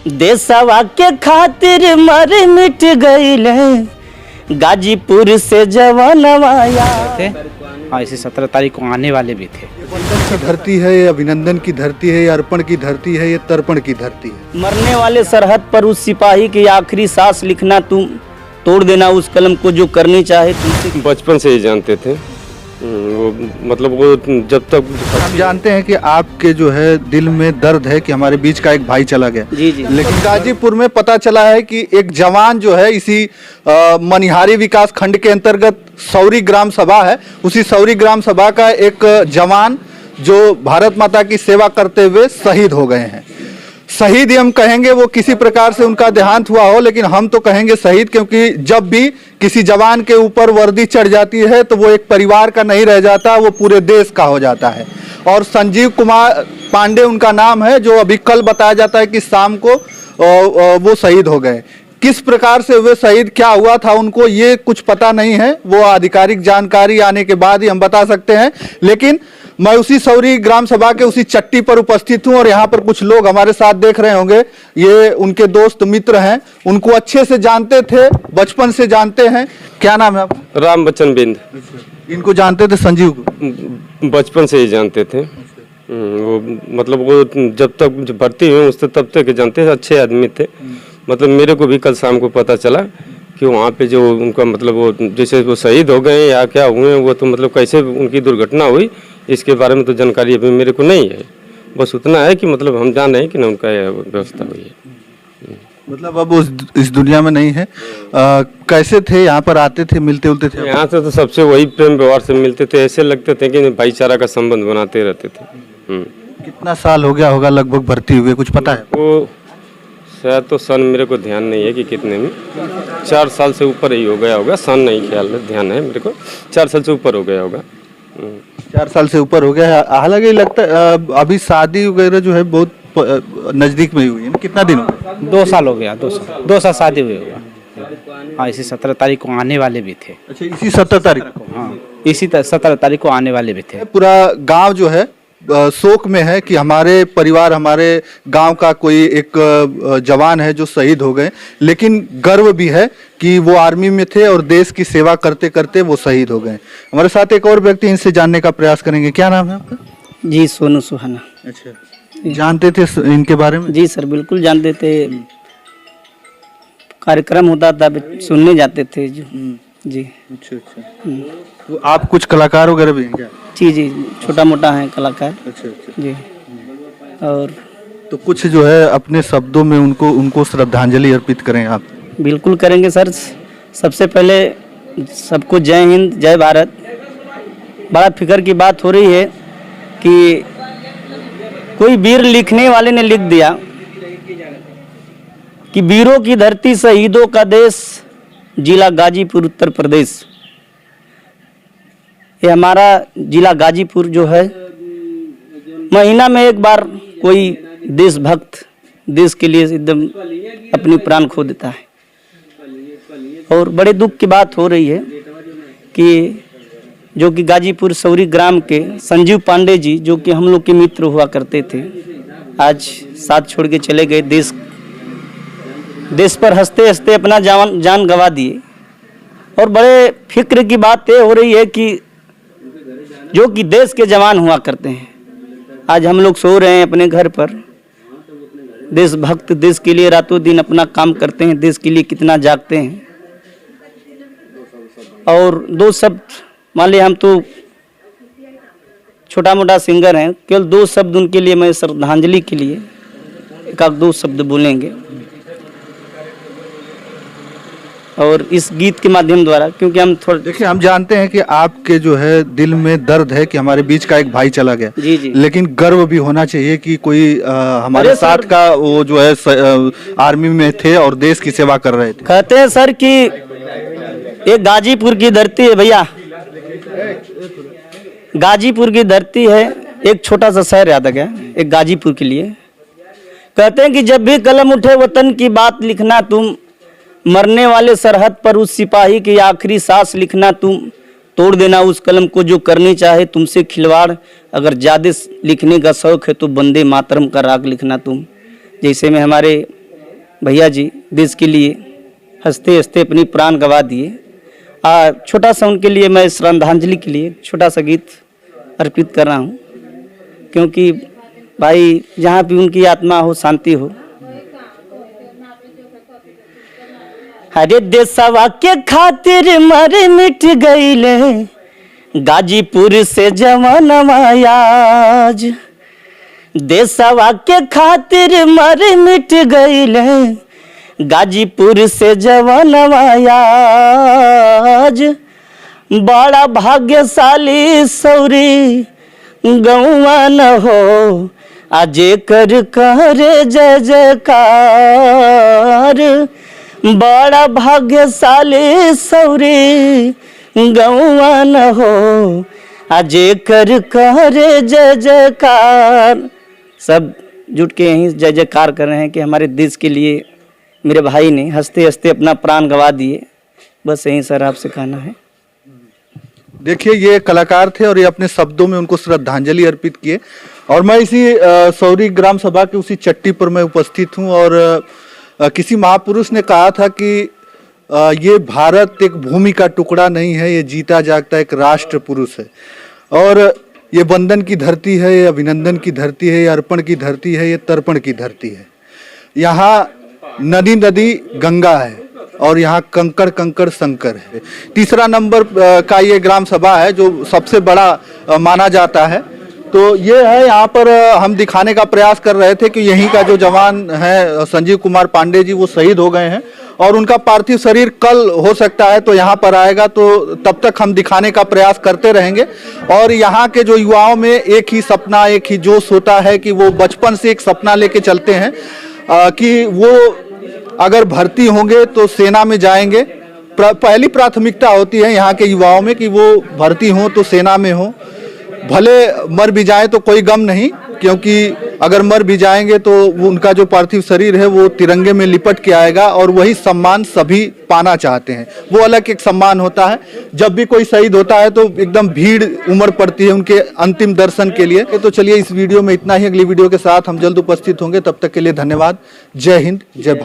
देशवा के खातिर मर मिट गईल गाजीपुर से जवानवा थे। हाँ, इसी 17 तारीख को आने वाले भी थे। वंदन की धरती है, ये अभिनंदन की धरती है, ये अर्पण की धरती है, ये तर्पण की धरती है। मरने वाले सरहद पर उस सिपाही की आखिरी सांस लिखना तुम, तोड़ देना उस कलम को जो करनी चाहे तुमसे। बचपन से ही जानते थे वो, मतलब वो जब तक हम जानते हैं कि आपके जो है दिल में दर्द है कि हमारे बीच का एक भाई चला गया। जी जी। लेकिन गाजीपुर में पता चला है कि एक जवान जो है इसी मनिहारी विकास खंड के अंतर्गत सौरी ग्राम सभा है, उसी सौरी ग्राम सभा का एक जवान जो भारत माता की सेवा करते हुए शहीद हो गए हैं। शहीद ही हम कहेंगे, वो किसी प्रकार से उनका देहांत हुआ हो, लेकिन हम तो कहेंगे शहीद, क्योंकि जब भी किसी जवान के ऊपर वर्दी चढ़ जाती है तो वो एक परिवार का नहीं रह जाता, वो पूरे देश का हो जाता है। और संजीव कुमार पांडे उनका नाम है, जो अभी कल बताया जाता है कि शाम को वो शहीद हो गए। किस प्रकार से वे शहीद, क्या हुआ था उनको, ये कुछ पता नहीं है, वो आधिकारिक जानकारी आने के बाद ही हम बता सकते हैं। लेकिन मैं उसी सौरी ग्राम सभा के उसी चट्टी पर उपस्थित हूं और यहाँ पर कुछ लोग हमारे साथ देख रहे होंगे, ये उनके दोस्त मित्र हैं, उनको अच्छे से जानते थे, बचपन से जानते हैं। क्या नाम है आपका? राम बच्चन बिंद। इनको जानते थे संजीव को? बचपन से ही जानते थे वो, मतलब वो जब तक भर्ती हुए उससे तब तक जानते थे, अच्छे आदमी थे। मतलब मेरे को भी कल शाम को पता चला कि वहाँ पे जो उनका मतलब वो जैसे वो शहीद हो गए या क्या हुए, वो तो मतलब कैसे उनकी दुर्घटना हुई इसके बारे में तो जानकारी अभी मेरे को नहीं है। बस उतना है कि मतलब हम जान रहे हैं कि ना उनका व्यवस्था हुई है। मतलब अब उस इस दुनिया में नहीं है। कैसे थे, यहाँ पर आते थे, मिलते उलते थे? यहाँ से तो सबसे वही प्रेम व्यवहार से मिलते थे, ऐसे लगते थे कि भाईचारा का संबंध बनाते रहते थे। कितना साल हो गया होगा लगभग भर्ती हुए, कुछ पता है? वो शायद तो सन मेरे को ध्यान नहीं है कि कितने में, 4 साल से ऊपर ही हो गया होगा, सन नहीं ख्याल है, ध्यान है मेरे को, 4 साल से ऊपर हो गया होगा। 4 साल से ऊपर हो गया है। हालांकि लगता है अभी शादी वगैरह जो है बहुत नजदीक में ही हुई है। कितना दिन हो गया? 2 साल हो गया, 2 साल शादी हुए होगा। हाँ, इसी 17 तारीख को आने वाले भी थे। अच्छा, इसी 17 तारीख को? हाँ, इसी 17 तारीख को आने वाले भी थे। पूरा गांव जो है शोक में है कि हमारे परिवार, हमारे गांव का कोई एक जवान है जो शहीद हो गए, लेकिन गर्व भी है कि वो आर्मी में थे और देश की सेवा करते करते वो शहीद हो गए। हमारे साथ एक और व्यक्ति, इनसे जानने का प्रयास करेंगे। क्या नाम है आपका? जी, सोनू सुहाना। अच्छा, जानते थे इनके बारे में? जी सर, बिल्कुल जानते थे, कार्यक्रम होता था सुनने जाते थे जो। जी। अच्छा अच्छा। तो आप कुछ कलाकार वगैरह भी हैं क्या? जी जी, छोटा मोटा है कलाकार। अच्छा अच्छा जी। और तो कुछ जो है अपने शब्दों में उनको श्रद्धांजलि अर्पित करें आप। बिल्कुल करेंगे सर। सबसे पहले सबको जय हिंद, जय भारत। बड़ा फिक्र की बात हो रही है कि कोई वीर लिखने वाले ने लिख दिया कि वीरों की धरती, शहीदों का देश, जिला गाजीपुर, उत्तर प्रदेश। ये हमारा जिला गाजीपुर जो है, महीना में एक बार कोई देशभक्त देश के लिए एकदम अपनी प्राण खो देता है। और बड़े दुख की बात हो रही है कि जो कि गाजीपुर सौरी ग्राम के संजीव पांडे जी, जो कि हम लोग के मित्र हुआ करते थे, आज साथ छोड़ के चले गए। देश पर हंसते हंसते अपना जान गंवा दिए। और बड़े फिक्र की बात ये हो रही है कि जो कि देश के जवान हुआ करते हैं, आज हम लोग सो रहे हैं अपने घर पर। देशभक्त देश के लिए रातों दिन अपना काम करते हैं, देश के लिए कितना जागते हैं। और 2 शब्द, मान लिया हम तो छोटा मोटा सिंगर हैं, केवल 2 शब्द उनके लिए मैं श्रद्धांजलि के लिए 1-2 शब्द बोलेंगे। और इस गीत के माध्यम द्वारा, क्योंकि हम थोड़ा देखिए, हम जानते हैं कि आपके जो है दिल में दर्द है कि हमारे बीच का एक भाई चला गया। जी जी। लेकिन गर्व भी होना चाहिए कि कोई हमारे साथ का वो जो है आर्मी में थे और देश की सेवा कर रहे थे। कहते हैं सर कि एक गाजीपुर की धरती है भैया, गाजीपुर की धरती है। एक छोटा सा शहर याद आ गया एक गाजीपुर के लिए। कहते हैं कि जब भी कलम उठे वतन की बात लिखना तुम, मरने वाले सरहद पर उस सिपाही की आखिरी सांस लिखना तुम, तोड़ देना उस कलम को जो करनी चाहे तुमसे खिलवाड़, अगर ज़्यादा लिखने का शौक है तो वंदे मातरम का राग लिखना तुम। जैसे में हमारे भैया जी देश के लिए हंसते हंसते अपनी प्राण गंवा दिए। छोटा सा उनके लिए मैं श्रद्धांजलि के लिए छोटा सा गीत अर्पित कर रहा हूँ, क्योंकि भाई जहाँ भी उनकी आत्मा हो शांति हो। हरे देशवा के खातिर मर मिट गईले गाजीपुर से जवानवा आज। देशवा के खातिर मर मिट गईले गाजीपुर से जवानवा आज। बड़ा भाग्यशाली सौरी गौवा न हो आजे कर करे जय जयकार। बड़ा भाग्यशाली सौरी गौवा न हो आजे कर करे जय जयकार। सब जुट के यहीं जय जयकार कर रहे हैं कि हमारे देश के लिए मेरे भाई ने हंसते हंसते अपना प्राण गंवा दिए। बस यहीं सर आपसे कहना है। देखिए ये कलाकार थे और ये अपने शब्दों में उनको श्रद्धांजलि अर्पित किए। और मैं इसी सौरी ग्राम सभा के उसी चट्टी पर मैं उपस्थित हूँ और किसी महापुरुष ने कहा था कि ये भारत एक भूमि का टुकड़ा नहीं है, ये जीता जागता एक राष्ट्र पुरुष है। और ये वंदन की धरती है, ये अभिनंदन की धरती है, ये अर्पण की धरती है, ये तर्पण की धरती है। यहाँ नदी नदी गंगा है और यहाँ कंकड़ कंकड़ शंकर है। तीसरा नंबर का ये ग्राम सभा है जो सबसे बड़ा माना जाता है। तो ये है, यहाँ पर हम दिखाने का प्रयास कर रहे थे कि यहीं का जो जवान है संजीव कुमार पांडे जी, वो शहीद हो गए हैं और उनका पार्थिव शरीर कल हो सकता है तो यहाँ पर आएगा। तो तब तक हम दिखाने का प्रयास करते रहेंगे। और यहाँ के जो युवाओं में एक ही सपना, एक ही जोश होता है कि वो बचपन से एक सपना लेके चलते हैं कि वो अगर भर्ती होंगे तो सेना में जाएंगे। पहली प्राथमिकता होती है यहाँ के युवाओं में कि वो भर्ती हों तो सेना में हो। भले मर भी जाएं तो कोई गम नहीं, क्योंकि अगर मर भी जाएंगे तो उनका जो पार्थिव शरीर है वो तिरंगे में लिपट के आएगा और वही सम्मान सभी पाना चाहते हैं। वो अलग एक सम्मान होता है। जब भी कोई शहीद होता है तो एकदम भीड़ उमड़ पड़ती है उनके अंतिम दर्शन के लिए। तो चलिए इस वीडियो में इतना ही। अगली वीडियो के साथ हम जल्द उपस्थित होंगे। तब तक के लिए धन्यवाद। जय हिंद, जय भारत।